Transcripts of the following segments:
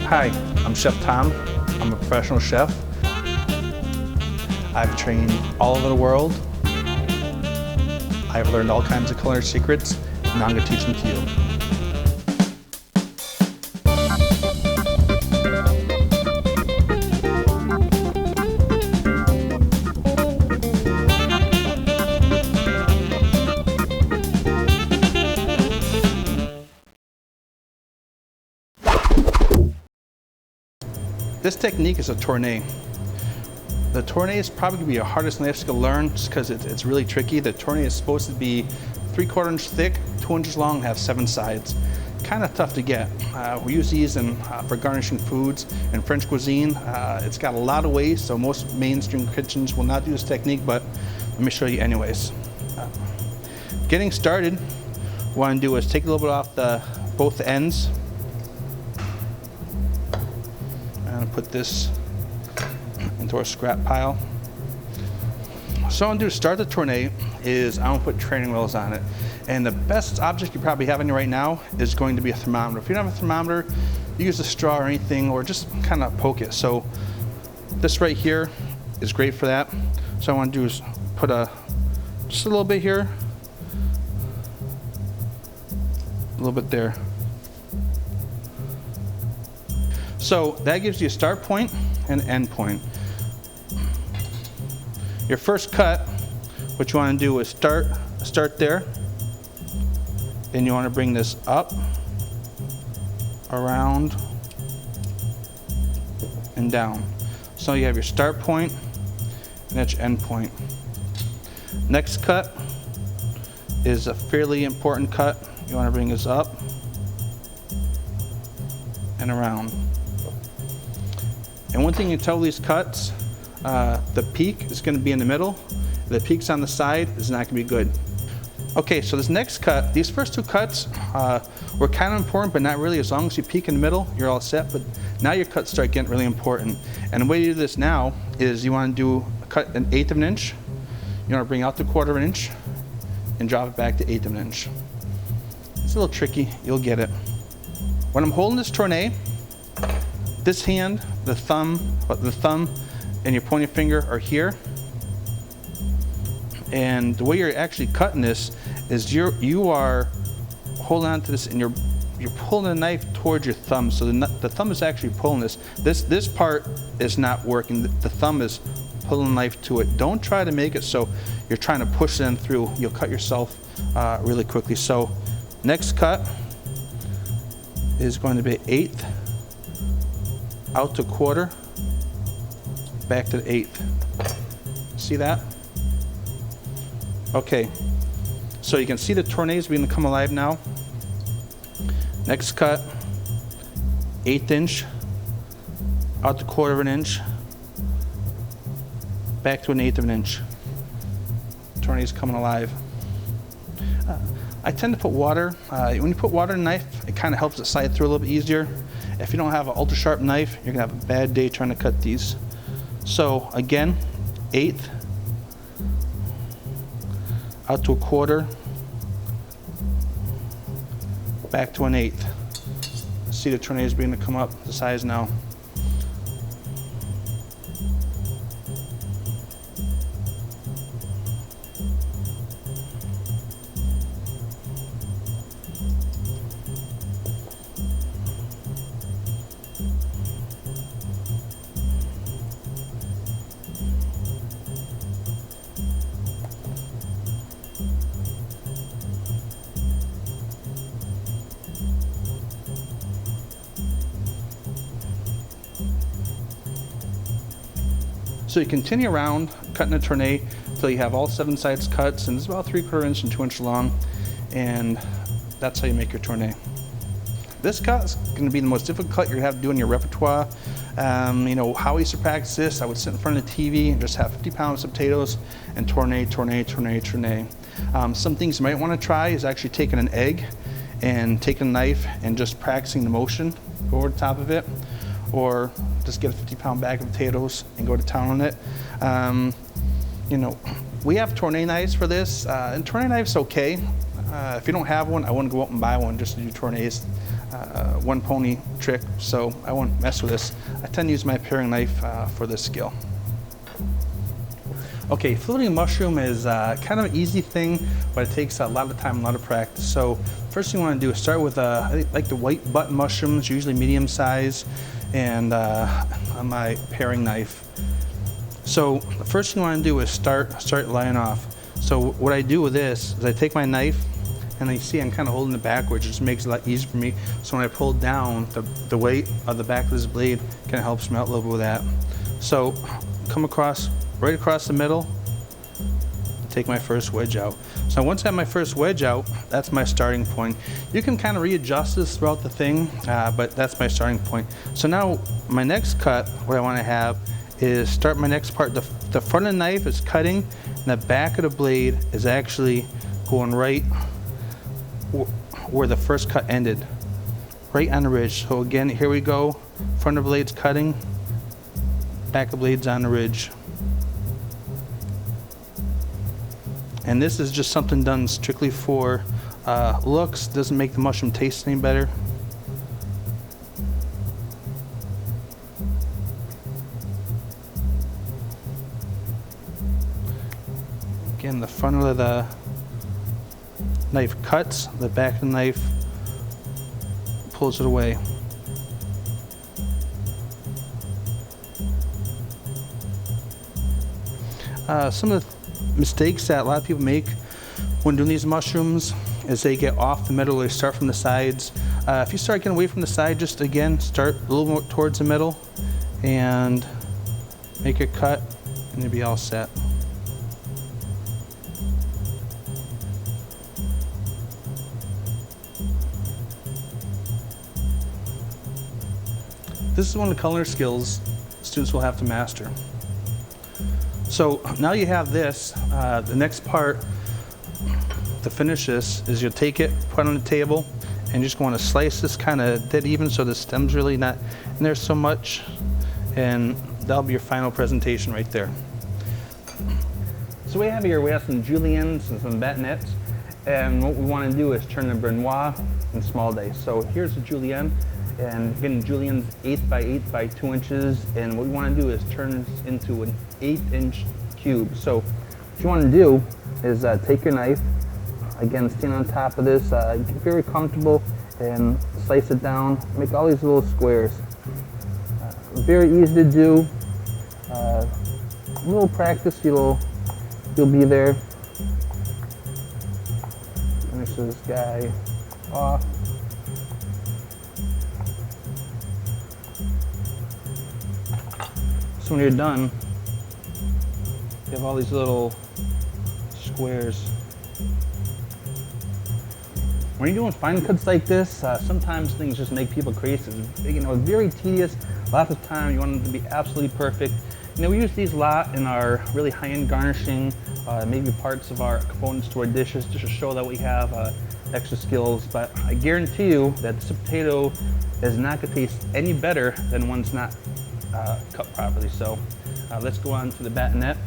Hi, I'm Chef Tom. I'm a professional chef. I've trained all over the world. I've learned all kinds of culinary secrets, and now I'm going to teach them to you. This technique is a Tornai. The Tornai is probably going to be the hardest knife to learn just because it's really tricky. The Tornai is supposed to be 3/4 inch thick, 2 inches long, and have 7 sides. Kind of tough to get. We use these for garnishing foods in French cuisine. It's got a lot of ways, so most mainstream kitchens will not do this technique, but let me show you anyways. Getting started, what I want to do is take a little bit off both ends. I'm going to put this into our scrap pile. So what I'm going to do to start the Tornai is I'm going to put training wheels on it. And the best object you probably have on you right now is going to be a thermometer. If you don't have a thermometer, you use a straw or anything, or just kind of poke it. So this right here is great for that. So I want to do is put just a little bit here, a little bit there. So that gives you a start point and an end point. Your first cut, what you want to do is start there. Then you want to bring this up, around, and down. So you have your start point and that's your end point. Next cut is a fairly important cut. You want to bring this up and around. And one thing you tell these cuts, the peak is going to be in the middle. If the peak's on the side, it's not going to be good. Okay, so this next cut, these first 2 cuts were kind of important, but not really. As long as you peak in the middle, you're all set. But now your cuts start getting really important. And the way to do this now is you want to do a cut 1/8 of an inch. You want to bring out the 1/4 inch and drop it back to 1/8 of an inch. It's a little tricky. You'll get it. When I'm holding this Tornai, this hand, the thumb and your pointing finger are here. And the way you're actually cutting this is you are holding on to this and you're pulling the knife towards your thumb. So the thumb is actually pulling this. This part is not working. The thumb is pulling the knife to it. Don't try to make it so you're trying to push them through. You'll cut yourself really quickly. So next cut is going to be 1/8. Out to 1/4, back to the 1/8. See that? Okay, so you can see the Tornais beginning to come alive now. Next cut, 1/8 inch, out to 1/4 of an inch, back to 1/8 of an inch. Tornais coming alive. I tend to put water. When you put water in a knife, it kind of helps it slide through a little bit easier. If you don't have an ultra sharp knife, you're gonna have a bad day trying to cut these. So again, 1/8, out to 1/4, back to 1/8. See the Tornai is beginning to come up the size now. So you continue around cutting the Tornai until you have all 7 sides cuts, and it's about 3/4 inch and 2 inch long, and that's how you make your Tornai. This cut is going to be the most difficult cut you're going to have to do in your repertoire. You know, how I used to practice this, I would sit in front of the TV and just have 50 pounds of potatoes and Tornai, Tornai, Tornai, Tornai. Some things you might want to try is actually taking an egg and taking a knife and just practicing the motion over the top of it, or just get a 50-pound bag of potatoes and go to town on it. You know, we have Tornai knives for this, and Tornai knife's okay. If you don't have one, I wouldn't go out and buy one just to do Tornais. one pony trick, so I won't mess with this. I tend to use my paring knife for this skill. Okay, filleting a mushroom is kind of an easy thing, but it takes a lot of time, a lot of practice. So first thing you want to do is start with I like the white button mushrooms, usually medium size, and on my paring knife. So the first thing you want to do is start laying off. So what I do with this is I take my knife, and you see I'm kind of holding it backwards. It just makes it a lot easier for me. So when I pull down, the weight of the back of this blade kind of helps me out a little bit with that. So come across, right across the middle, take my first wedge out. So once I have my first wedge out, that's my starting point. You can kind of readjust this throughout the thing, but that's my starting point. So now my next cut, what I want to have is start my next part. The front of the knife is cutting, and the back of the blade is actually going right where the first cut ended, right on the ridge. So again, here we go. Front of the blade's cutting, back of the blade's on the ridge. And this is just something done strictly for looks. Doesn't make the mushroom taste any better. Again, the front of the knife cuts, the back of the knife pulls it away. Some of the mistakes that a lot of people make when doing these mushrooms is they get off the middle, they start from the sides. If you start getting away from the side, just again start a little more towards the middle and make your cut, and you'll be all set. This is one of the culinary skills students will have to master. So now you have this, the next part to finish this is you'll take it, put it on the table, and you just want to slice this kind of dead even so the stem's really not in there so much, and that'll be your final presentation right there. So we have here, we have some juliennes and some bâtonnets, and what we want to do is turn the brunoise in small dice. So here's a julienne. And again, julienne's 8 by 8 by 2 inches, and what we want to do is turn this into an 8-inch cube. So what you want to do is take your knife, again stand on top of this, get very comfortable, and slice it down, make all these little squares. Very easy to do, a little practice, you'll be there. Finish this guy off. So when you're done, you have all these little squares. When you're doing fine cuts like this, sometimes things just make people crazy. You know, very tedious. Lots of time, you want them to be absolutely perfect. You know, we use these a lot in our really high-end garnishing, maybe parts of our components to our dishes, just to show that we have extra skills. But I guarantee you that this potato is not going to taste any better than one's not cut properly. So let's go on to the bâtonnet.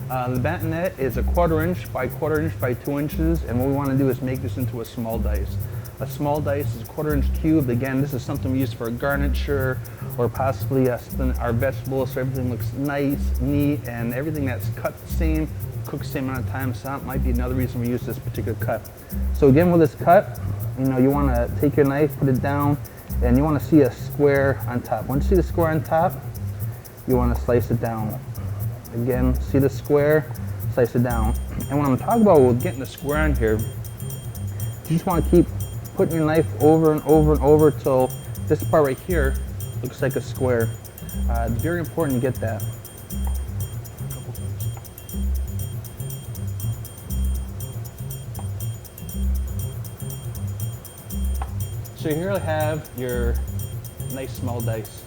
The bâtonnet is a 1/4 inch by 1/4 inch by 2 inches, and what we want to do is make this into a small dice. A small dice is a 1/4 inch cube. Again, this is something we use for a garniture or possibly our vegetables, so everything looks nice, neat, and everything that's cut the same, cooked the same amount of time. So that might be another reason we use this particular cut. So again, with this cut, you know, you want to take your knife, put it down, and you want to see a square on top. Once you see the square on top, you want to slice it down. Again, see the square, slice it down. And what I'm talking about with getting the square on here, you just want to keep putting your knife over and over and over till this part right here looks like a square. It's very important to get that. So here I have your nice small dice.